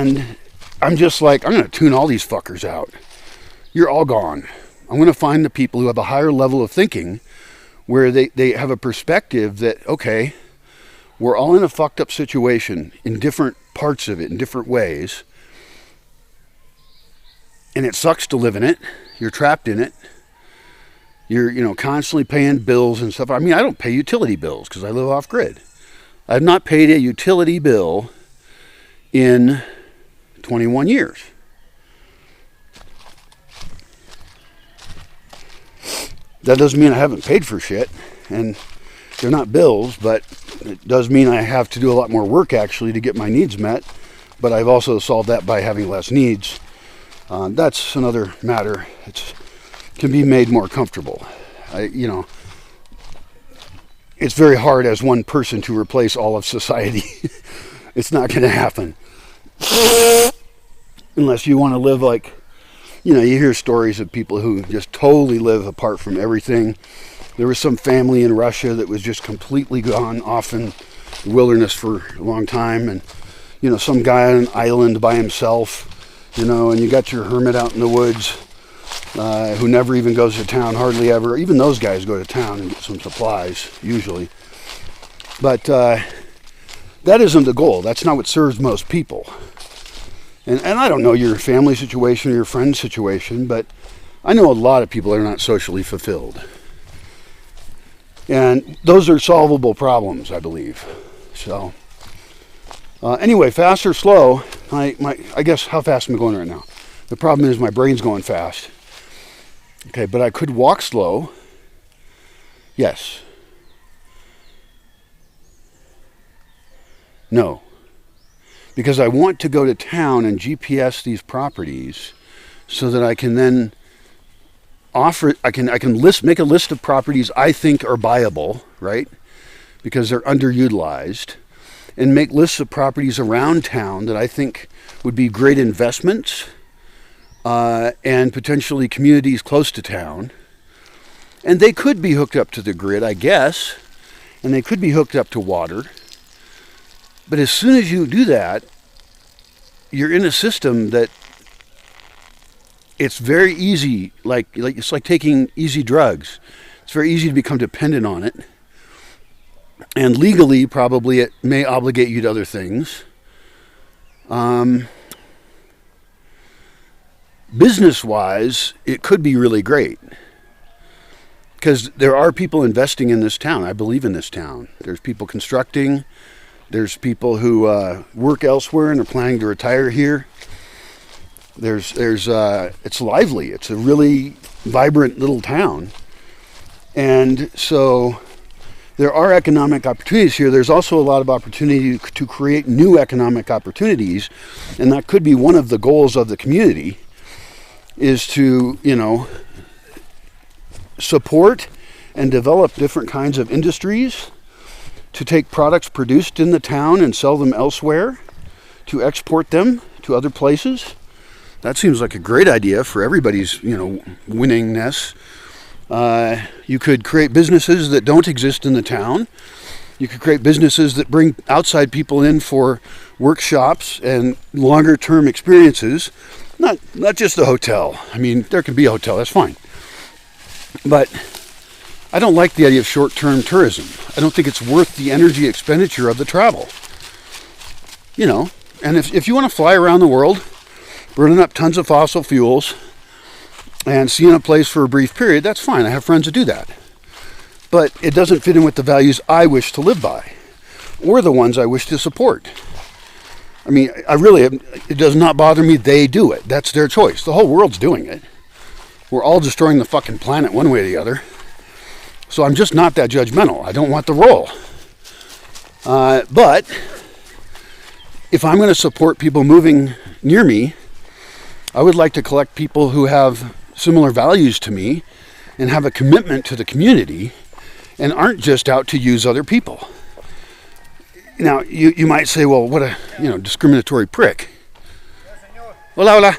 And I'm just like, I'm going to tune all these fuckers out. You're all gone. I'm going to find the people who have a higher level of thinking where they have a perspective that, okay, we're all in a fucked up situation in different parts of it, in different ways. And it sucks to live in it. You're trapped in it. You're constantly paying bills and stuff. I mean, I don't pay utility bills because I live off grid. I've not paid a utility bill in 21 years. That doesn't mean I haven't paid for shit, and they're not bills, but it does mean I have to do a lot more work actually to get my needs met. But I've also solved that by having less needs. That's another matter. It can be made more comfortable. It's very hard as one person to replace all of society. It's not going to happen. Unless you want to live like, you hear stories of people who just totally live apart from everything. There was some family in Russia that was just completely gone off in the wilderness for a long time. And, some guy on an island by himself, and you got your hermit out in the woods who never even goes to town, hardly ever. Even those guys go to town and get some supplies, usually. But that isn't the goal. That's not what serves most people. And I don't know your family situation or your friend's situation, but I know a lot of people that are not socially fulfilled. And those are solvable problems, I believe. So, anyway, fast or slow, I guess, how fast am I going right now? The problem is my brain's going fast. Okay, but I could walk slow. Yes. No. Because I want to go to town and GPS these properties so that I can then make a list of properties I think are buyable, right? Because they're underutilized, and make lists of properties around town that I think would be great investments and potentially communities close to town. And they could be hooked up to the grid, I guess, and they could be hooked up to water. But as soon as you do that, you're in a system that it's very easy, like it's like taking easy drugs. It's very easy to become dependent on it. And legally, probably it may obligate you to other things. Business-wise, it could be really great. Because there are people investing in this town. I believe in this town. There's people constructing. There's people who work elsewhere and are planning to retire here. It's lively. It's a really vibrant little town. And so there are economic opportunities here. There's also a lot of opportunity to create new economic opportunities. And that could be one of the goals of the community, is to, support and develop different kinds of industries, to take products produced in the town and sell them elsewhere, to export them to other places. That seems like a great idea for everybody's, winningness. You could create businesses that don't exist in the town. You could create businesses that bring outside people in for workshops and longer term experiences. Not just a hotel. I mean, there can be a hotel, that's fine. But I don't like the idea of short-term tourism. I don't think it's worth the energy expenditure of the travel. And if you want to fly around the world, burning up tons of fossil fuels, and seeing a place for a brief period, that's fine. I have friends that do that. But it doesn't fit in with the values I wish to live by, or the ones I wish to support. I mean, it does not bother me they do it. That's their choice. The whole world's doing it. We're all destroying the fucking planet one way or the other. So I'm just not that judgmental. I don't want the role. But if I'm going to support people moving near me, I would like to collect people who have similar values to me and have a commitment to the community and aren't just out to use other people. Now, you might say, well, what a discriminatory prick. Hola, hola.